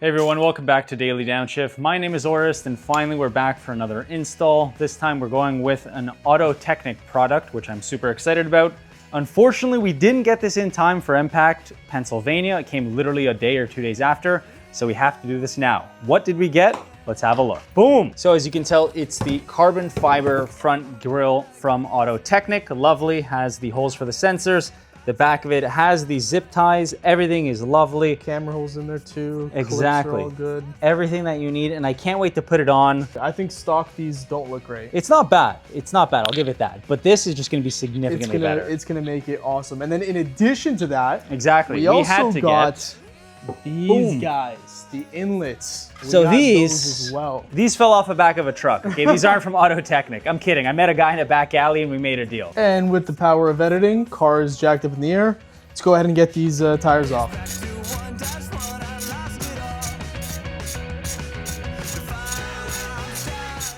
Hey everyone, welcome back to Daily Downshift. My name is Orest, and finally we're back for another install. This time we're going with an Auto-Technic product, which I'm super excited about. Unfortunately, we didn't get this in time for Impact Pennsylvania. It came literally a day or 2 days after, so we have to do this now. What did we get? Let's have a look. Boom! So as you can tell, it's the carbon fiber front grille from Auto-Technic. Lovely, has the holes for the sensors. The back of it has the zip ties. Everything is lovely. Camera holes in there too. Exactly. Clips are all good. Everything that you need, and I can't wait to put it on. I think stock these don't look great. It's not bad. It's not bad. I'll give it that. But this is just going to be significantly better. It's gonna make it awesome. And then in addition to that, exactly, we also got these guys, the inlets. So these as well. These fell off the back of a truck. Okay, these aren't from Auto-Technic. I'm kidding. I met a guy in a back alley and we made a deal. And with the power of editing, cars jacked up in the air. Let's go ahead and get these tires off.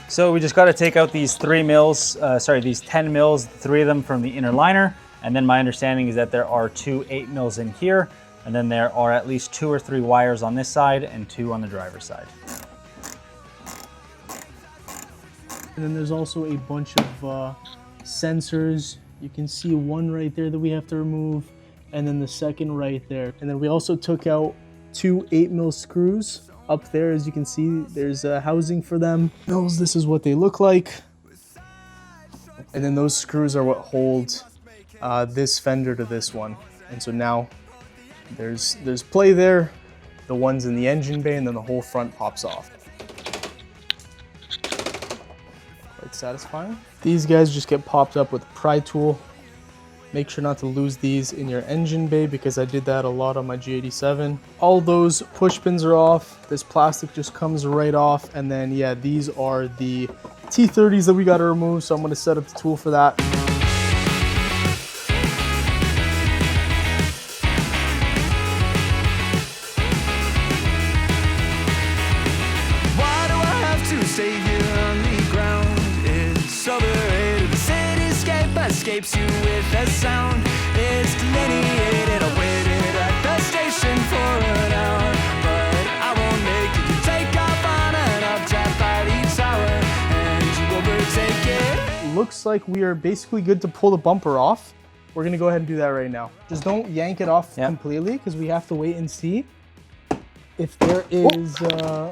So we just got to take out these 10 mils, 3 of them from the inner liner. And then my understanding is that there are 2 8 mils in here. And then there are at least 2 or 3 wires on this side and 2 on the driver's side. And then there's also a bunch of sensors. You can see one right there that we have to remove, and then the second right there. And then we also took out 2 8 mil screws. Up there, as you can see, there's a housing for them. This is what they look like. And then those screws are what hold this fender to this one. And so now there's play there, the ones in the engine bay, and then the whole front pops off. Quite satisfying. These guys just get popped up with a pry tool. Make sure not to lose these in your engine bay because I did that a lot on my G87. All those push pins are off. This plastic just comes right off. And then yeah, these are the T30s that we got to remove. So I'm going to set up the tool for that. Escapes you with a sound. It's delineated. I waited at the station for an hour, but I won't make it. You take off on an updraft by the tower, and you overtake it. Looks like we are basically good to pull the bumper off. We're gonna go ahead and do that right now. Just don't yank it off completely because we have to wait and see if there is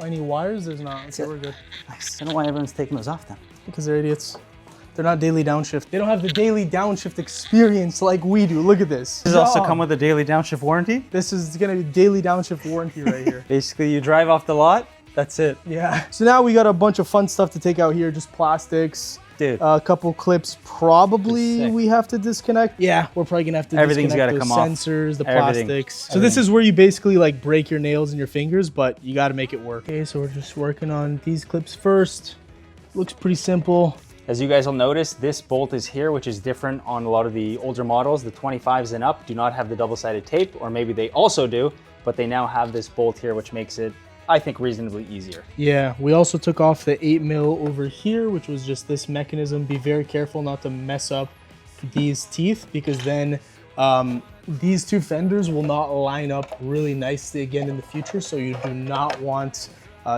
any wires. There's not. Okay, we're good. Nice. I don't know why everyone's taking those off then. Because they're idiots. They're not daily downshift. They don't have the daily downshift experience like we do. Look at this. Does it also come with a daily downshift warranty? This is gonna be daily downshift warranty right here. Basically, you drive off the lot, that's it. Yeah. So now we got a bunch of fun stuff to take out here, just plastics. Dude. A couple clips probably we have to disconnect. Yeah, we're probably gonna have to Everything's disconnect gotta those come sensors, the Everything. plastics. So this is where you basically like break your nails and your fingers, but you gotta make it work. Okay, so we're just working on these clips first. Looks pretty simple. As you guys will notice, this bolt is here, which is different on a lot of the older models. The 25s and up do not have the double-sided tape, or maybe they also do, but they now have this bolt here, which makes it, I think, reasonably easier. Yeah, we also took off the 8 mil over here, which was just this mechanism. Be very careful not to mess up these teeth because then these 2 fenders will not line up really nicely again in the future, so you do not want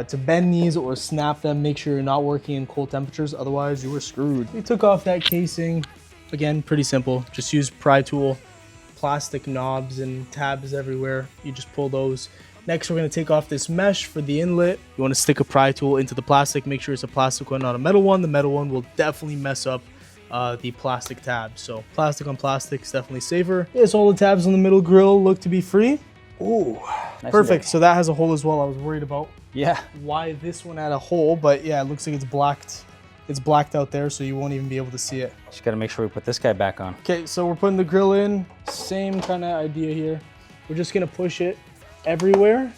to bend these or snap them. Make sure you're not working in cold temperatures, otherwise you were screwed. We took off that casing. Again, pretty simple. Just use pry tool, plastic knobs and tabs everywhere. You just pull those. Next, we're gonna take off this mesh for the inlet. You wanna stick a pry tool into the plastic. Make sure it's a plastic one, not a metal one. The metal one will definitely mess up the plastic tabs. So plastic on plastic is definitely safer. Yes, all the tabs on the middle grille look to be free. Ooh, nice. Perfect. So that has a hole as well. I was worried about why this one had a hole, but yeah, it looks like it's blacked. It's blacked out there, so you won't even be able to see it. Just gotta make sure we put this guy back on. Okay, so we're putting the grill in. Same kind of idea here. We're just gonna push it everywhere.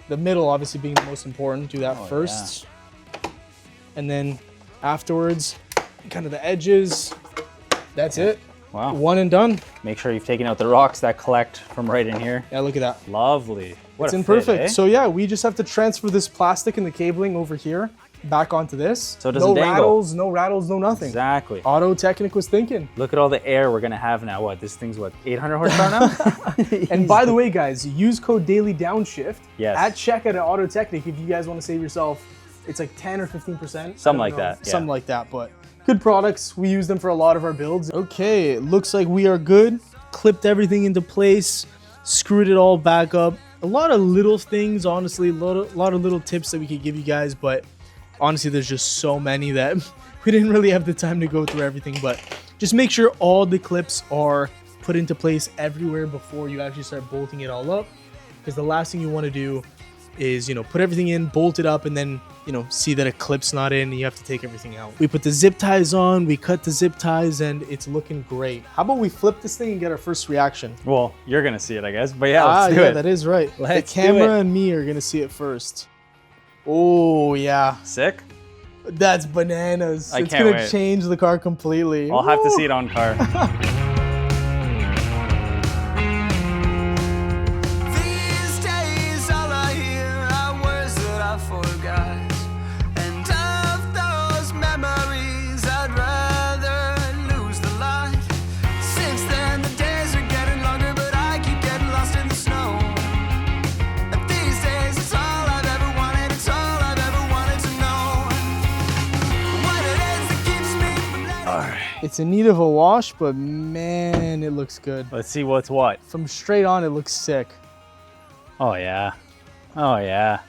The middle obviously being the most important. Do that first. Yeah. And then afterwards, kind of the edges. That's it. Wow. One and done. Make sure you've taken out the rocks that collect from right in here. Yeah, look at that. Lovely. What it's a in fit, perfect. eh? So yeah, we just have to transfer this plastic and the cabling over here. back onto this. So it doesn't dangle. No rattles, no nothing. Exactly. Auto Technic was thinking. Look at all the air we're gonna have now. What, this thing's what, 800 horsepower now? And by the way, guys, use code DailyDownshift Yes. at checkout at Auto Technic if you guys want to save yourself. It's like 10 or 15%. Something like that, yeah. Something like that, but good products. We use them for a lot of our builds. Okay, it looks like we are good. Clipped everything into place, screwed it all back up. A lot of little things, honestly, a lot of little tips that we could give you guys, but honestly, there's just so many that we didn't really have the time to go through everything. But just make sure all the clips are put into place everywhere before you actually start bolting it all up, because the last thing you want to do is, you know, put everything in, bolt it up, and then, you know, see that a clip's not in and you have to take everything out. We put the zip ties on, we cut the zip ties, and it's looking great. How about we flip this thing and get our first reaction? Well, you're gonna see it, I guess, but yeah, let's do it. That is right. Let's the do camera it. and me are gonna see it first. Oh yeah, Sick? that's bananas. I It's can't gonna wait. change the car completely. I'll have to Woo! see it on car. These days, all I hear are words that I forgot. And of those memories, I'd rather lose the lot. Since then, the days are getting longer, but I keep getting lost in the snow. And these days, it's all I've ever wanted, it's all I've ever wanted to know. What it is that keeps me from letting All right, It's in need of a wash, but man, it looks good. let's see what's what. From straight on, it looks sick. Oh yeah, oh yeah.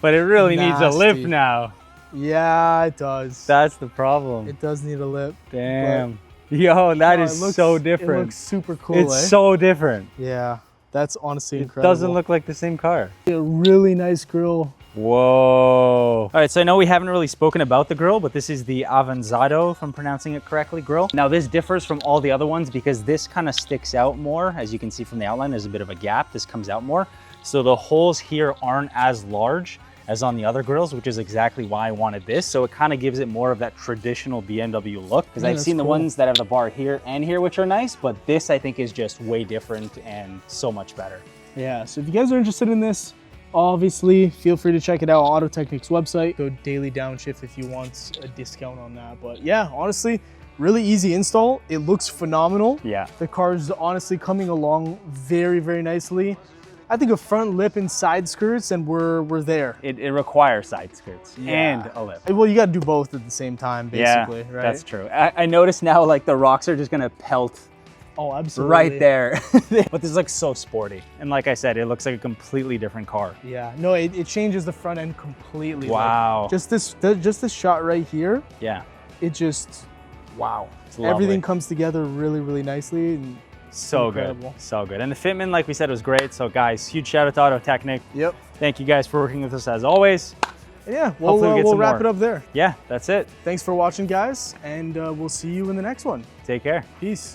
But it really needs a lip Nasty. now. Yeah, it does. That's the problem. It does need a lip. Damn. Yo, that No, is it looks- so different. It looks super cool. It's eh? so different. Yeah, that's honestly It incredible. doesn't look like the same car. A really nice grill. Whoa. All right, so I know we haven't really spoken about the grill, but this is the Avanzado, if I'm pronouncing it correctly, grill. Now this differs from all the other ones because this kind of sticks out more. As you can see from the outline, there's a bit of a gap. This comes out more. So the holes here aren't as large as on the other grills, which is exactly why I wanted this. So it kind of gives it more of that traditional BMW look, because Yeah, I've that's seen the cool. ones that have the bar here and here, which are nice, but this I think is just way different and so much better. Yeah, so if you guys are interested in this, obviously feel free to check it out on Auto Technic's website. Go Daily Downshift if you want a discount on that. But yeah, honestly, really easy install. It looks phenomenal. Yeah. The car's honestly coming along very, very nicely. I think a front lip and side skirts and we're there. It requires side skirts Yeah. and a lip. Well, you gotta do both at the same time, basically, Yeah, right? that's true. I noticed now like the rocks are just gonna pelt Oh, absolutely. right there. But this looks so sporty. And like I said, it looks like a completely different car. Yeah, no, it changes the front end completely. Like, Wow. just this shot right here, Yeah, it just, wow. it's lovely. Everything comes together really, really nicely. And So incredible. good, so good. And the fitment, like we said, was great. So guys, huge shout out to Auto Technic. Yep. Thank you guys for working with us as always. And yeah, Hopefully we get we'll some wrap more. it up there. Yeah, that's it. Thanks for watching, guys, and we'll see you in the next one. Take care. Peace.